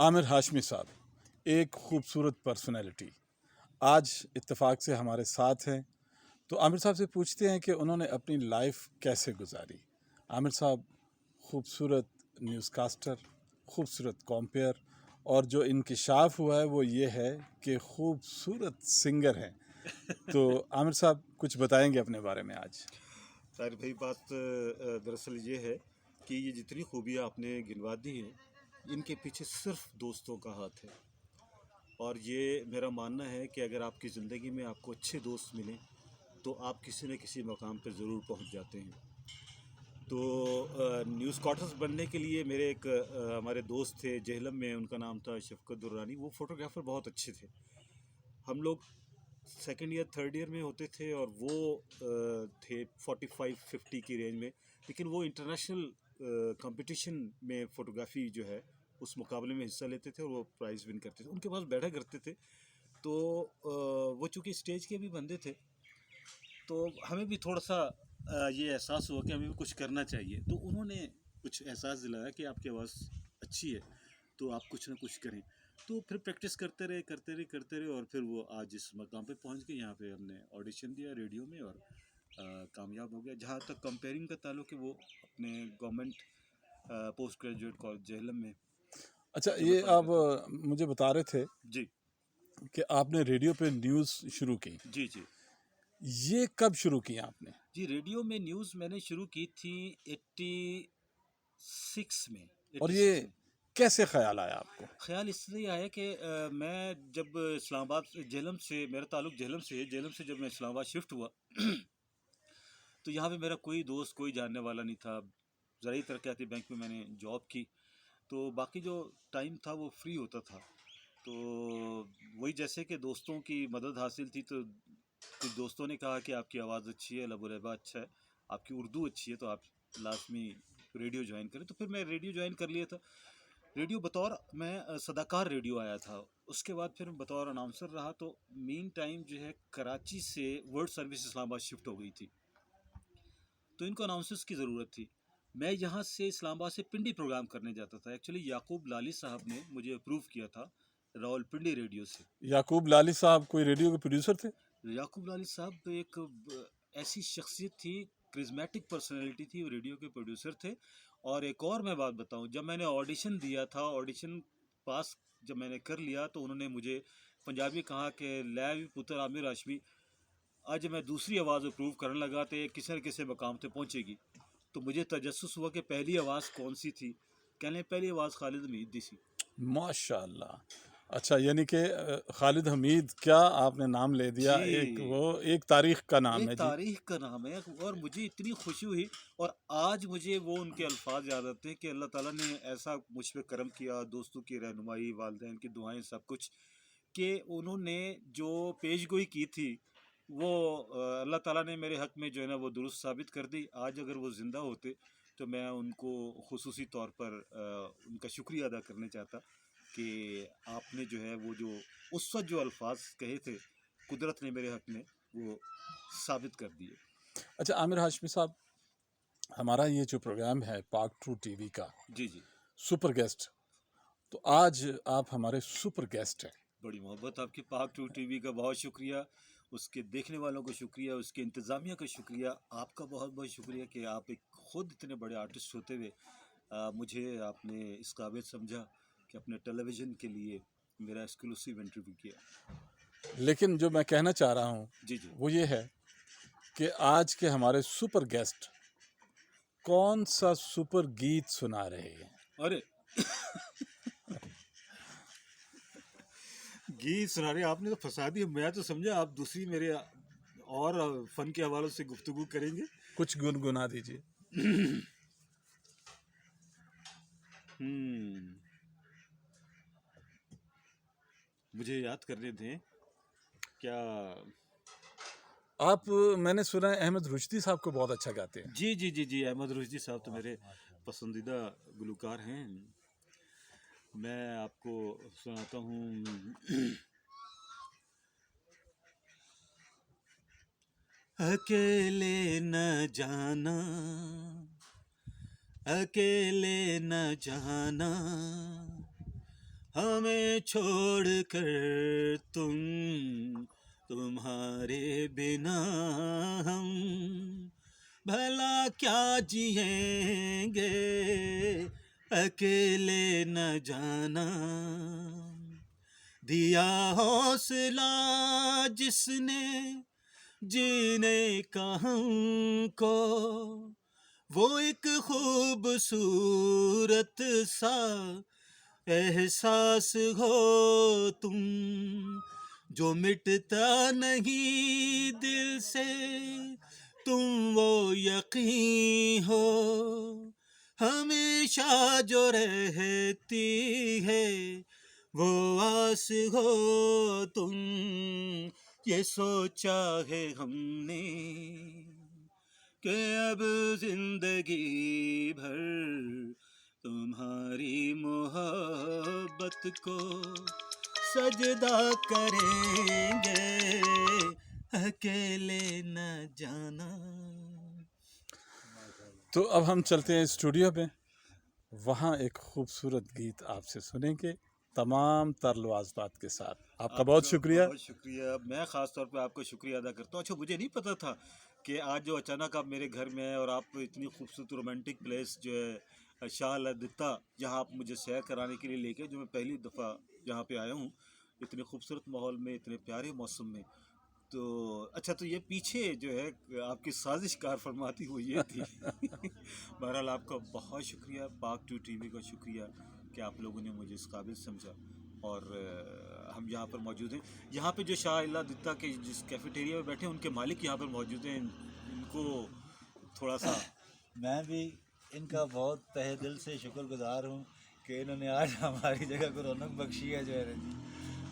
आमिर हाशमी साहब एक खूबसूरत पर्सनैलिटी आज इत्तेफाक से हमारे साथ हैं। तो आमिर साहब से पूछते हैं कि उन्होंने अपनी लाइफ कैसे गुजारी। आमिर साहब खूबसूरत न्यूज़कास्टर, खूबसूरत कॉम्पेयर, और जो इंकिशाफ हुआ है वो ये है कि खूबसूरत सिंगर हैं। तो आमिर साहब कुछ बताएंगे अपने बारे में आज। ताहिर भाई, बात दरअसल ये है कि ये जितनी खूबियाँ आपने गिनवा दी हैं, इनके पीछे सिर्फ दोस्तों का हाथ है। और ये मेरा मानना है कि अगर आपकी ज़िंदगी में आपको अच्छे दोस्त मिलें तो आप किसी न किसी मकाम पर ज़रूर पहुंच जाते हैं। तो न्यूज़ क्वार्टर्स बनने के लिए मेरे एक हमारे दोस्त थे जेहलम में, उनका नाम था शफकत दुर्रानी। वो फ़ोटोग्राफ़र बहुत अच्छे थे। हम लोग सेकेंड ईयर थर्ड ईयर में होते थे और वो थे 45-50 की रेंज में। लेकिन वो इंटरनेशनल कंपटीशन में फ़ोटोग्राफ़ी जो है उस मुकाबले में हिस्सा लेते थे और वो प्राइज़ विन करते थे। उनके पास बैठा करते थे। तो वो चूँकि स्टेज के भी बंदे थे तो हमें भी थोड़ा सा ये एहसास हुआ कि हमें भी कुछ करना चाहिए। तो उन्होंने कुछ एहसास दिलाया कि आपकी आवाज़ अच्छी है तो आप कुछ ना कुछ करें। तो फिर प्रैक्टिस करते रहे और फिर वो आज इस मकाम पे पहुंच गए। यहाँ पे हमने ऑडिशन दिया रेडियो में और कामयाब हो गया। जहाँ तक कंपेयरिंग का ताल्लुक है, वो अपने government post graduate college Jhelum में अच्छा, जब मैं ये पढ़ा आप करता था। मुझे बता रहे थे जी कि आपने रेडियो पे न्यूज़ शुरू की। जी जी ये कब शुरू की आपने? जी। रेडियो में न्यूज़ मैंने शुरू की थी 86 में। और 86 ये में कैसे ख्याल आया आपको? ख्याल इसलिए आया कि मैं जब इस्लामाबाद जेहलम से, मेरा ताल्लुक जेहलम से है, जेहलम से जब मैं इस्लामाबाद शिफ्ट हुआ तो यहाँ पे मेरा कोई दोस्त, कोई जानने वाला नहीं था। ज़राई तरक्याती बैंक में मैंने जॉब की, तो बाकी जो टाइम था वो फ्री होता था। तो वही जैसे कि दोस्तों की मदद हासिल थी, तो कुछ दोस्तों ने कहा कि आपकी आवाज़ अच्छी है, लबो लहबा अच्छा है, आपकी उर्दू अच्छी है, तो आप लाजमी रेडियो ज्वाइन करें। तो फिर मैं रेडियो ज्वाइन कर लिया था। रेडियो बतौर मैं सदाकार रेडियो आया था। उसके बाद फिर बतौर अनाउंसर रहा। तो मीन टाइम जो है कराची से वर्ल्ड सर्विस इस्लामाबाद शिफ्ट हो गई थी, तो इनको अनाउंसर्स की ज़रूरत थी। मैं यहाँ से इस्लामाबाद से पिंडी प्रोग्राम करने जाता था। एक्चुअली याकूब लाली साहब ने मुझे अप्रूव किया था रावलपिंडी रेडियो से। याकूब लाली साहब कोई रेडियो के प्रोड्यूसर थे? याकूब लाली साहब एक ऐसी शख्सियत थी, क्रिज्मेटिक पर्सनैलिटी थी, वो रेडियो के प्रोड्यूसर थे। और एक और मैं बात बताऊं, जब मैंने ऑडिशन दिया था, ऑडिशन पास जब मैंने कर लिया, तो उन्होंने मुझे पंजाबी कहा कि लै भी पुत्र आमिर हाशमी, आज मैं दूसरी आवाज़ अप्रूव करने लगा तो ये किसी न किसी मकाम पे पहुंचेगी। तो मुझे तजस्सुस हुआ कि पहली आवाज़ कौन सी थी। कहने पहली आवाज़ खालिद हमीद दी सी। माशाल्लाह। अच्छा, यानी कि खालिद हमीद, क्या आपने नाम ले दिया। एक जी, वो एक तारीख का नाम एक है जी। तारीख का नाम है। और मुझे इतनी खुशी हुई, और आज मुझे वो उनके अल्फाज याद आते हैं कि अल्लाह ताला ने ऐसा मुझ पे करम किया, दोस्तों की रहनुमाई, वालिदैन की दुआएं, सब कुछ, कि उन्होंने जो पेशगोई की थी वो अल्लाह ताला ने मेरे हक़ में जो है ना वो दुरुस्त साबित कर दी। आज अगर वो ज़िंदा होते तो मैं उनको खुसूसी तौर पर उनका शुक्रिया अदा करने चाहता कि आपने जो है वो जो उस वक्त जो अल्फाज कहे थे, कुदरत ने मेरे हक़ में वो साबित कर दिए। अच्छा आमिर हाशमी साहब, हमारा ये जो प्रोग्राम है पाक टू टीवी का जी जी। सुपर गेस्ट, तो आज आप हमारे सुपर गेस्ट हैं। बड़ी मोहब्बत आपकी। पाक टू टीवी का बहुत शुक्रिया, उसके देखने वालों को शुक्रिया, उसके इंतज़ामिया का शुक्रिया, आपका बहुत बहुत शुक्रिया कि आप एक ख़ुद इतने बड़े आर्टिस्ट होते हुए मुझे आपने इस काबिल समझा कि अपने टेलीविज़न के लिए मेरा एक्सक्लूसिव इंटरव्यू किया। लेकिन जो मैं कहना चाह रहा हूँ जी जी। वो ये है कि आज के हमारे सुपर गेस्ट कौन सा सुपर गीत सुना रहे हैं। अरे गीत सुना रहे आपने तो फंसा दिया। मैं तो समझा आप दूसरी मेरे और फ़न के हवालों से गुफ्तगू करेंगे। कुछ गुनगुना दीजिए। मुझे याद करने दें। क्या? आप, मैंने सुना है अहमद रुश्दी साहब को बहुत अच्छा गाते हैं। जी जी जी जी, अहमद रुश्दी साहब तो मेरे पसंदीदा गुलकार हैं। मैं आपको सुनाता हूँ। अकेले न जाना, अकेले न जाना, ہمیں چھوڑ کر تمہارے بنا ہم بھلا کیا جئیں گے اکیلے نہ جانا. دیا حوصلہ جس نے جینے کا ہم کو، وہ ایک خوبصورت سا احساس ہو تم، جو مٹتا نہیں دل سے، تم وہ یقین ہو ہمیشہ جو رہتی ہے، وہ آس ہو تم. یہ سوچا ہے ہم نے کہ اب زندگی بھر تمہاری محبت کو سجدہ کریں گے، اکیلے نہ جانا. تو اب ہم چلتے ہیں اسٹوڈیو میں، وہاں ایک خوبصورت گیت آپ سے سنیں گے تمام تر لوازمات کے ساتھ. آپ کا بہت شکریہ. بہت شکریہ. میں خاص طور پہ آپ کا شکریہ ادا کرتا ہوں. اچھا مجھے نہیں پتا تھا کہ آج جو اچانک آپ میرے گھر میں آئے اور آپ اتنی خوبصورت رومانٹک پلیس جو ہے شاہ لدتا، جہاں آپ مجھے سیر کرانے کے لیے لے کے، جو میں پہلی دفعہ یہاں پہ آیا ہوں اتنے خوبصورت ماحول میں، اتنے پیارے موسم میں. تو اچھا، تو یہ پیچھے جو ہے آپ کی سازش کار فرماتی وہ یہ تھی. بہرحال آپ کا بہت شکریہ، پاک 2 ٹی وی کا شکریہ کہ آپ لوگوں نے مجھے اس قابل سمجھا. اور ہم یہاں پر موجود ہیں. یہاں پہ جو شاہ اللہ دتا کے جس کیفیٹیریا میں بیٹھے ہیں، ان کے مالک یہاں پر موجود ہیں. ان کو تھوڑا سا میں بھی ان کا بہت تہہ دل سے شکر گزار ہوں کہ انہوں نے آج ہماری جگہ کو رونق بخشی ہے جو ہے جی.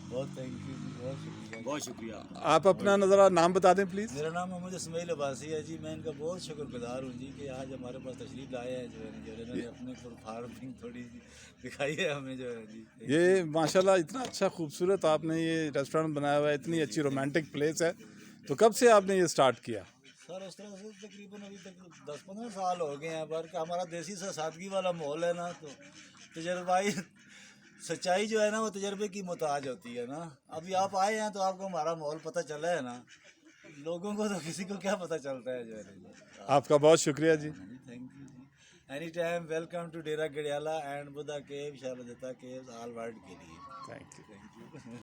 بہت تھینک یو جی، بہت شکریہ. بہت شکریہ. آپ اپنا ذرا نام بتا دیں پلیز. میرا نام محمد اسماعیل عباسی ہے جی. میں ان کا بہت شکر گزار ہوں جی کہ آج ہمارے پاس تشریف لائے ہیں جو ہے انہوں نے اپنے فارمنگ تھوڑی سی دکھائی ہے ہمیں جو ہے جی. یہ ماشاءاللہ اتنا اچھا خوبصورت آپ نے یہ ریسٹورینٹ بنایا ہوا ہے، اتنی اچھی رومانٹک پلیس ہے. تو کب سے آپ نے یہ سٹارٹ کیا؟ سر اس طرح سے تقریباً ابھی تک 10-15 سال ہو گئے ہیں، بلکہ ہمارا دیسی سا سادگی والا ماحول ہے نا، تو تجربائی سچائی جو ہے نا وہ تجربے کی محتاج ہوتی ہے نا. ابھی آپ آئے ہیں تو آپ کو ہمارا ماحول پتہ چلا ہے نا، لوگوں کو تو کسی کو کیا پتہ چلتا ہے جو ہے. آپ کا بہت شکریہ جی. تھینک یو جی. Any time welcome to Dera Garyala and Buddha cave, Shah Ladta caves, all world کے لیے. Thank you. Thank you.